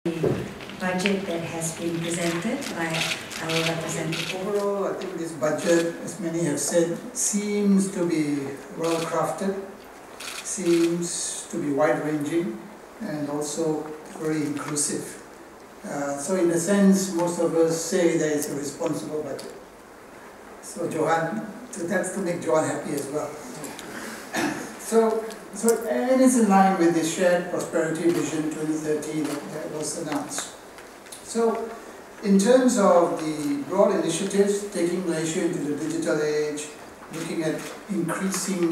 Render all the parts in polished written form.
budget that has been presented by our representative. Overall, I think this budget, as many have said, seems to be well crafted, seems to be wide-ranging, and also very inclusive. So in a sense, most of us say that it's a responsible budget. So that's to make Johan happy as well. And it's in line with the Shared Prosperity Vision 2030 that was announced. So, in terms of the broad initiatives, taking Malaysia into the digital age, looking at increasing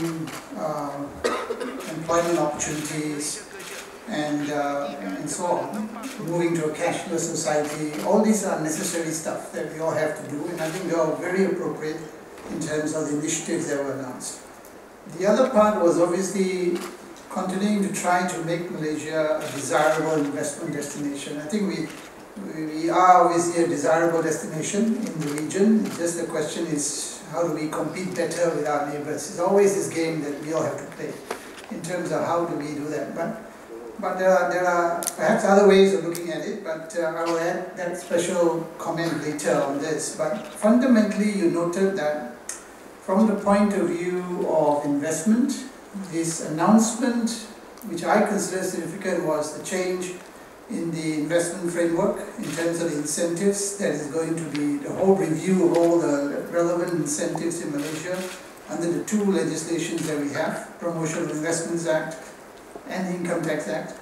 employment opportunities, and so on, moving to a cashless society, all these are necessary stuff that we all have to do, and I think they are very appropriate in terms of the initiatives that were announced. The other part was obviously continuing to try to make Malaysia a desirable investment destination. I think we are obviously a desirable destination in the region. Just the question is, how do we compete better with our neighbours? It's always this game that we all have to play in terms of how do we do that. But there are perhaps other ways of looking at it, but I will add that special comment later on this. But fundamentally, you noted that from the point of view of investment, this announcement, which I consider significant, was the change in the investment framework in terms of the incentives. That is going to be the whole review of all the relevant incentives in Malaysia under the two legislations that we have, Promotion of Investments Act and the Income Tax Act.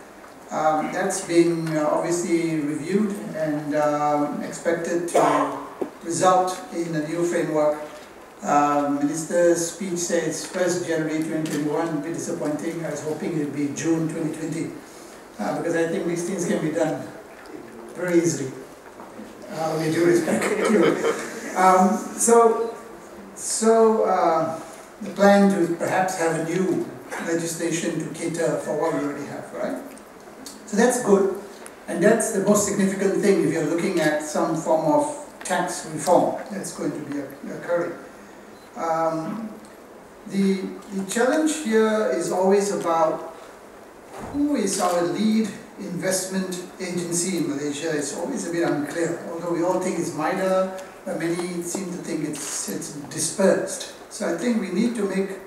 That's been obviously reviewed and expected to result in a new framework. Minister's speech says 1st January 2021, a bit disappointing. I was hoping it would be June 2020 because I think these things can be done very easily, with due respect. The plan to perhaps have a new legislation to cater for what we already have, right? So that's good, and that's the most significant thing if you're looking at some form of tax reform that's going to be occurring. The challenge here is always about who is our lead investment agency in Malaysia. It's always a bit unclear, although we all think it's MIDA, but many seem to think it's dispersed. So I think we need to make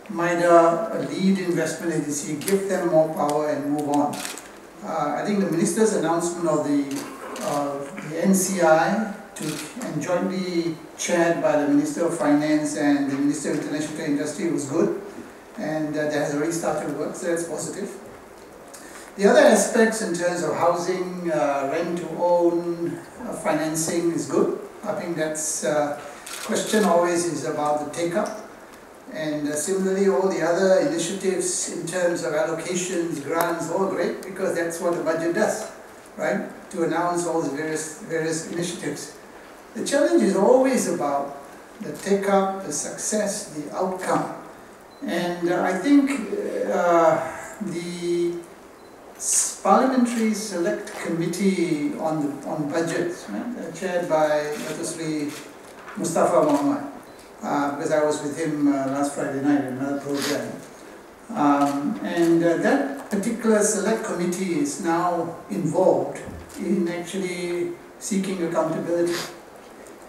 MIDA a lead investment agency, give them more power and move on. I think the minister's announcement of the NCI and jointly chaired by the Minister of Finance and the Minister of International Trade Industry was good, and that has already started work, so that's positive. The other aspects in terms of housing, rent-to-own, financing is good. I think that's question always is about the take-up, and similarly all the other initiatives in terms of allocations, grants, all great, because that's what the budget does, right? To announce all the various initiatives. The challenge is always about the take-up, the success, the outcome. And I think the Parliamentary Select Committee on Budgets, right, chaired by Dato' Sri Mustafa Mohamad, because I was with him last Friday night in another program. That particular Select Committee is now involved in actually seeking accountability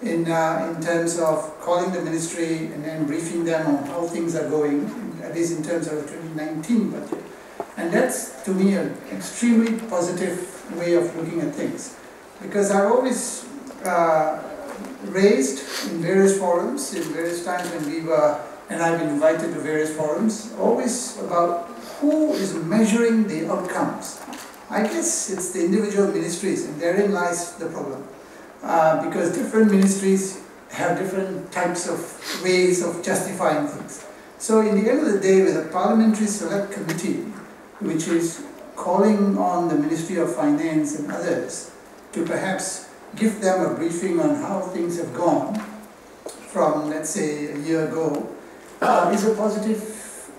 in terms of calling the ministry and then briefing them on how things are going, at least in terms of the 2019 budget. And that's, to me, an extremely positive way of looking at things. Because I've always raised in various forums, in various times when we were, and I've been invited to various forums, always about who is measuring the outcomes. I guess it's the individual ministries, and therein lies the problem. Because different ministries have different types of ways of justifying things. So in the end of the day, with a Parliamentary Select Committee, which is calling on the Ministry of Finance and others to perhaps give them a briefing on how things have gone from, let's say, a year ago, is a positive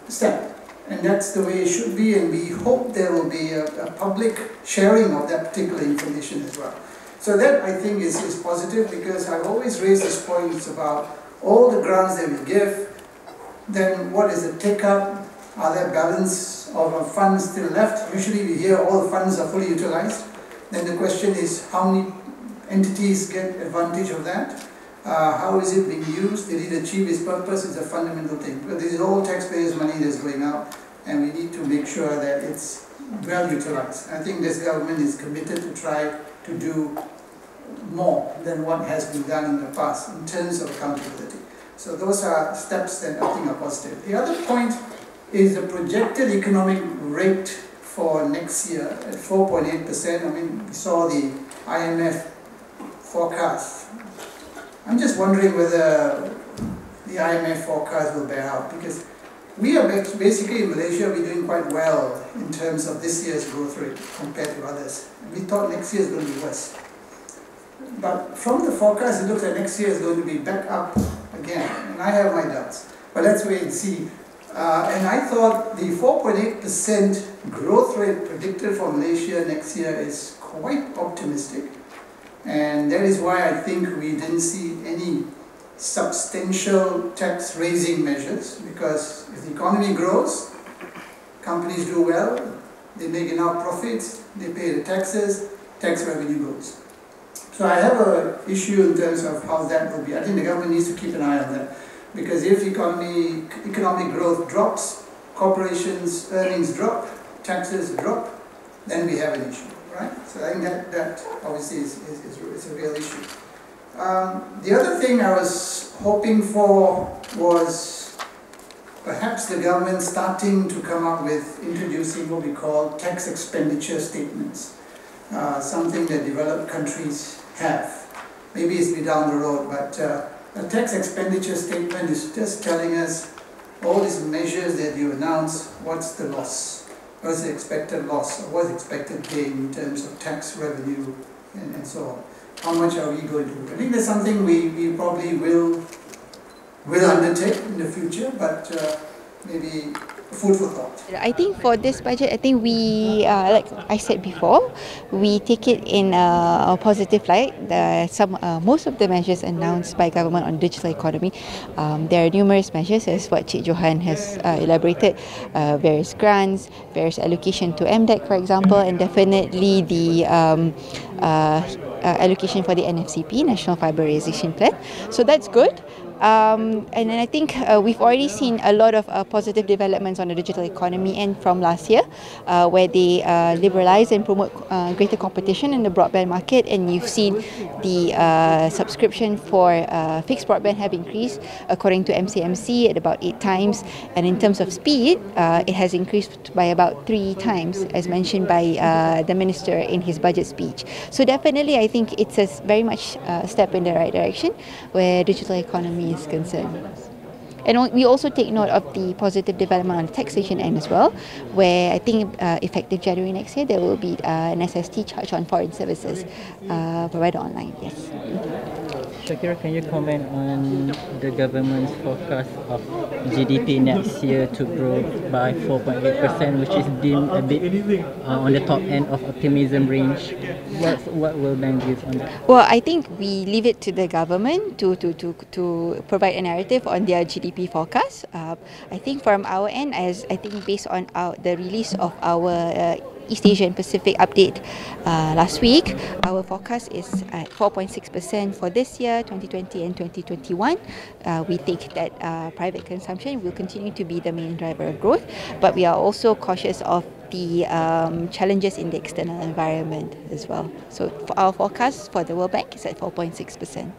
step. And that's the way it should be, and we hope there will be a public sharing of that particular information as well. So that, I think, is positive, because I've always raised this point about all the grants that we give, then what is the take-up? Are there balance of funds still left? Usually we hear all the funds are fully utilized. Then the question is, how many entities get advantage of that? How is it being used? Did it achieve its purpose? Is a fundamental thing. Because this is all taxpayers' money that's going out, and we need to make sure that it's well utilized. I think this government is committed to try to do more than what has been done in the past in terms of accountability. So those are steps that I think are positive. The other point is the projected economic rate for next year at 4.8%. I mean, we saw the IMF forecast. I'm just wondering whether the IMF forecast will bear out, because we are basically in Malaysia, we're doing quite well in terms of this year's growth rate compared to others. We thought next year is going to be worse. But from the forecast, it looks like next year is going to be back up again, and I have my doubts. But let's wait and see. And I thought the 4.8% growth rate predicted for Malaysia next year is quite optimistic. And that is why I think we didn't see any substantial tax raising measures, because if the economy grows, companies do well, they make enough profits, they pay the taxes, tax revenue grows. So I have an issue in terms of how that will be. I think the government needs to keep an eye on that, because if economic growth drops, corporations' earnings drop, taxes drop, then we have an issue, right? So I think that obviously is a real issue. The other thing I was hoping for was perhaps the government starting to come up with introducing what we call tax expenditure statements, something that developed countries have. Maybe it's be down the road, but a tax expenditure statement is just telling us all these measures that you announce, what's the loss, what's the expected loss, or what's the expected gain in terms of tax revenue and so on. How much are we going to do? I think that's something we probably will undertake in the future, but maybe food for thought. I think for this budget, I think we, like I said before, we take it in a positive light. Most of the measures announced by government on digital economy, there are numerous measures, as what Cik Johan has elaborated, various grants, various allocation to MDEC, for example, and definitely the allocation for the NFCP, National Fiberization Plan. So that's good. And then I think we've already seen a lot of positive developments on the digital economy and from last year, where they liberalize and promote greater competition in the broadband market, and you've seen the subscription for fixed broadband have increased according to MCMC at about 8 times, and in terms of speed it has increased by about 3 times, as mentioned by the Minister in his budget speech. So definitely I think it's a very much a step in the right direction where digital economy is concerned. And we also take note of the positive development on the taxation end as well, where I think effective January next year there will be an SST charge on foreign services provided online. Yes. Shakira, can you comment on the government's forecast of GDP next year to grow by 4.8%, which is deemed a bit on the top end of optimism range? What will Bank views on that? Well, I think we leave it to the government to provide a narrative on their GDP forecast. I think from our end, as I think based on the release of our East Asian Pacific update last week, our forecast is at 4.6% for this year, 2020 and 2021. We think that private consumption will continue to be the main driver of growth, but we are also cautious of the challenges in the external environment as well. So for our forecast for the World Bank is at 4.6%.